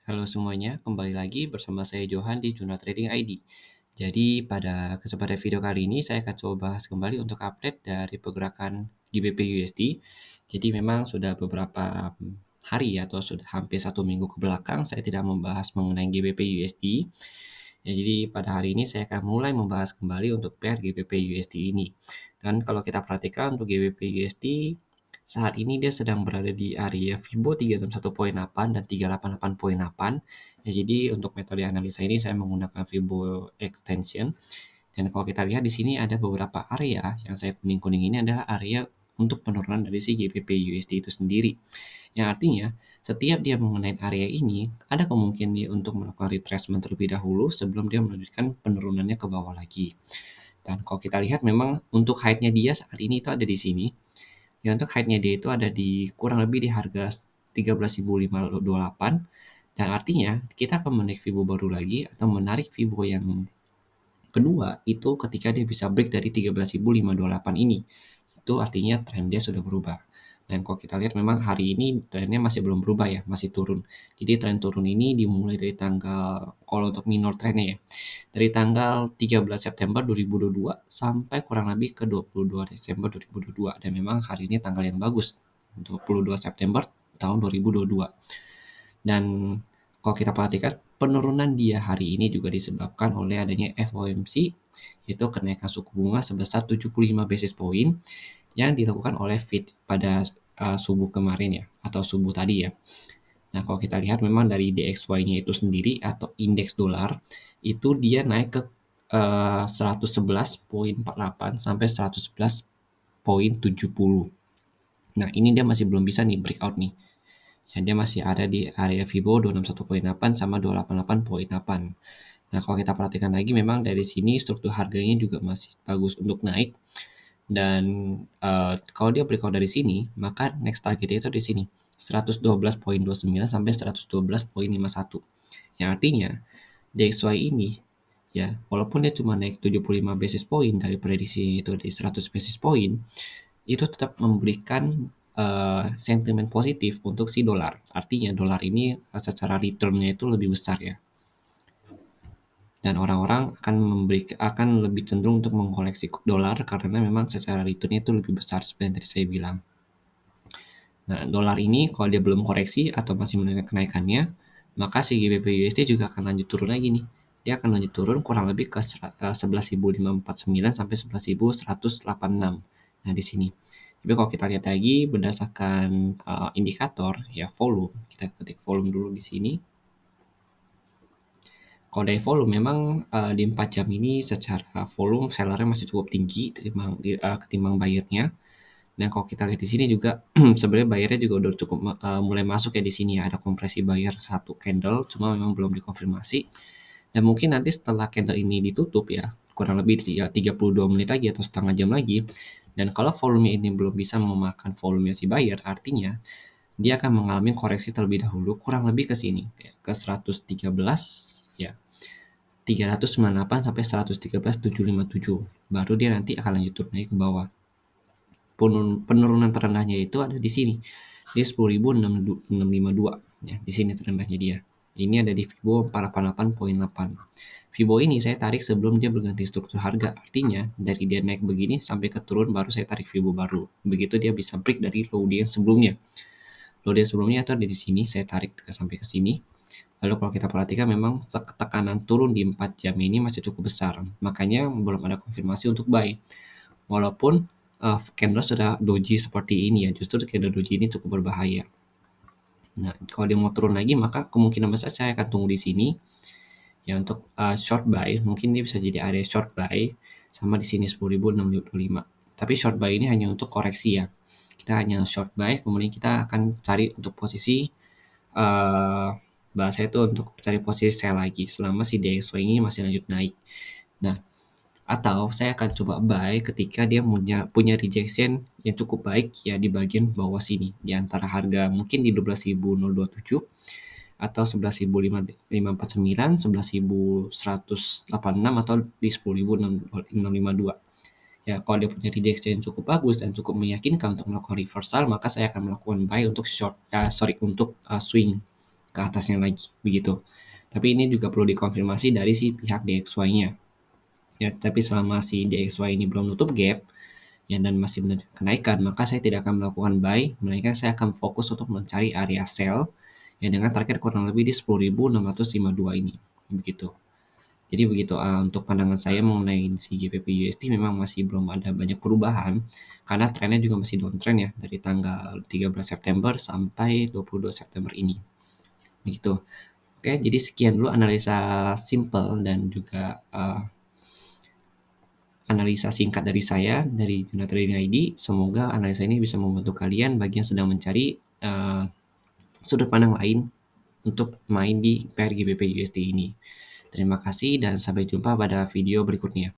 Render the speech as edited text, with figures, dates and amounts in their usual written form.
Halo semuanya, kembali lagi bersama saya Johan di Jurnal Trading ID. Jadi pada kesempatan video kali ini saya akan coba bahas kembali untuk update dari pergerakan GBP USD. Jadi memang sudah beberapa hari atau sudah hampir 1 minggu ke belakang saya tidak membahas mengenai GBP USD. Ya, jadi pada hari ini saya akan mulai membahas kembali untuk pair GBP USD ini. Dan kalau kita perhatikan untuk GBP USD saat ini dia sedang berada di area Fibo 361.8 dan 388.8. Ya, jadi untuk metode analisa ini saya menggunakan Fibo extension. Dan kalau kita lihat di sini ada beberapa area yang saya kuning-kuning ini adalah area untuk penurunan dari si GBP USD itu sendiri. Yang artinya setiap dia mengenai area ini ada kemungkinan dia untuk melakukan retracement terlebih dahulu sebelum dia melanjutkan penurunannya ke bawah lagi. Dan kalau kita lihat memang untuk height-nya dia saat ini itu ada di sini. Ya untuk height-nya dia itu ada di kurang lebih di harga 13.528 dan artinya kita akan menaik Fibo baru lagi atau menarik Fibo yang kedua itu ketika dia bisa break dari 13.528 ini. Itu artinya tren dia sudah berubah. Dan kalau kita lihat memang hari ini trennya masih belum berubah ya, masih turun. Jadi tren turun ini dimulai dari tanggal, kalau untuk minor trennya ya, dari tanggal 13 September 2022 sampai kurang lebih ke 22 Desember 2022. Dan memang hari ini tanggal yang bagus, 22 September tahun 2022. Dan kalau kita perhatikan penurunan dia hari ini juga disebabkan oleh adanya FOMC, yaitu kenaikan suku bunga sebesar 75 basis point yang dilakukan oleh Fed pada subuh kemarin ya, atau subuh tadi ya. Nah, kalau kita lihat memang dari DXY-nya itu sendiri atau indeks dolar itu dia naik ke 111.48 sampai 111.70. Nah, ini dia masih belum bisa nih breakout nih. Ya, dia masih ada di area Fibo 261.8 sama 288.8. Nah, kalau kita perhatikan lagi memang dari sini struktur harganya juga masih bagus untuk naik. Dan kalau dia breakout dari sini, maka next targetnya itu di sini 112.29 sampai 112.51. Yang artinya DXY ini ya, walaupun dia cuma naik 75 basis point dari prediksi itu di 100 basis point, itu tetap memberikan sentimen positif untuk si dolar. Artinya dolar ini secara return-nya itu lebih besar ya. Dan orang-orang akan lebih cenderung untuk mengkoleksi dolar karena memang secara return-nya itu lebih besar seperti yang tadi saya bilang. Nah, dolar ini kalau dia belum koreksi atau masih menunjukkan kenaikannya, maka si GBP USD juga akan lanjut turun lagi nih. Dia akan lanjut turun kurang lebih ke 11.549 sampai 11.186. Nah, di sini. Tapi kalau kita lihat lagi berdasarkan indikator ya volume, kita ketik volume dulu di sini. Kalau dari volume memang di 4 jam ini secara volume sellernya masih cukup tinggi ketimbang buyernya. Dan kalau kita lihat di sini juga sebenarnya bayarnya juga udah cukup mulai masuk ya di sini ya, ada kompresi bayar satu candle cuma memang belum dikonfirmasi. Dan mungkin nanti setelah candle ini ditutup ya kurang lebih 32 menit lagi atau setengah jam lagi, dan kalau volume ini belum bisa memakan volume si buyer, artinya dia akan mengalami koreksi terlebih dahulu kurang lebih ke sini ya, ke 113 ya, 398 sampai 113.757, baru dia nanti akan lanjut turun lagi ke bawah. Penurunan terendahnya itu ada di sini di 10.652 ya, di sini terendahnya dia. Ini ada di Fibo 488.8. Fibo ini saya tarik sebelum dia berganti struktur harga, artinya dari dia naik begini sampai ke turun baru saya tarik Fibo baru. Begitu dia bisa break dari low dia sebelumnya. Low dia sebelumnya itu ada di sini, saya tarik sampai ke sini. Lalu kalau kita perhatikan memang tekanan turun di 4 jam ini masih cukup besar. Makanya belum ada konfirmasi untuk buy. Walaupun candle sudah doji seperti ini ya, justru candle doji ini cukup berbahaya. Nah, kalau dia mau turun lagi maka kemungkinan besar saya akan tunggu di sini. Ya untuk short buy mungkin dia bisa jadi area short buy sama di sini 10.625. Tapi short buy ini hanya untuk koreksi ya. Kita hanya short buy, kemudian kita akan cari untuk posisi bahasa itu untuk cari posisi sell lagi selama si DXY ini masih lanjut naik. Nah, atau saya akan coba buy ketika dia punya rejection yang cukup baik ya di bagian bawah sini, di antara harga mungkin di 12.027 atau 11.549, 11.186 atau di 10.652. Ya, kalau dia punya rejection yang cukup bagus dan cukup meyakinkan untuk melakukan reversal, maka saya akan melakukan buy untuk untuk swing ke atasnya lagi, begitu. Tapi ini juga perlu dikonfirmasi dari si pihak DXY-nya. Ya, tapi selama si DXY ini belum nutup gap, ya dan masih menunjukkan kenaikan, maka saya tidak akan melakukan buy, melainkan saya akan fokus untuk mencari area sell, ya dengan target kurang lebih di 10.652 ini, begitu. Jadi begitu, untuk pandangan saya mengenai si GBP USD memang masih belum ada banyak perubahan, karena trennya juga masih downtrend ya, dari tanggal 13 September sampai 22 September ini, begitu. Oke, jadi sekian dulu analisa simple dan juga analisa singkat dari saya dari Juna Trading ID. Semoga analisa ini bisa membantu kalian bagi yang sedang mencari sudut pandang lain untuk main di pair GBP USD ini. Terima kasih dan sampai jumpa pada video berikutnya.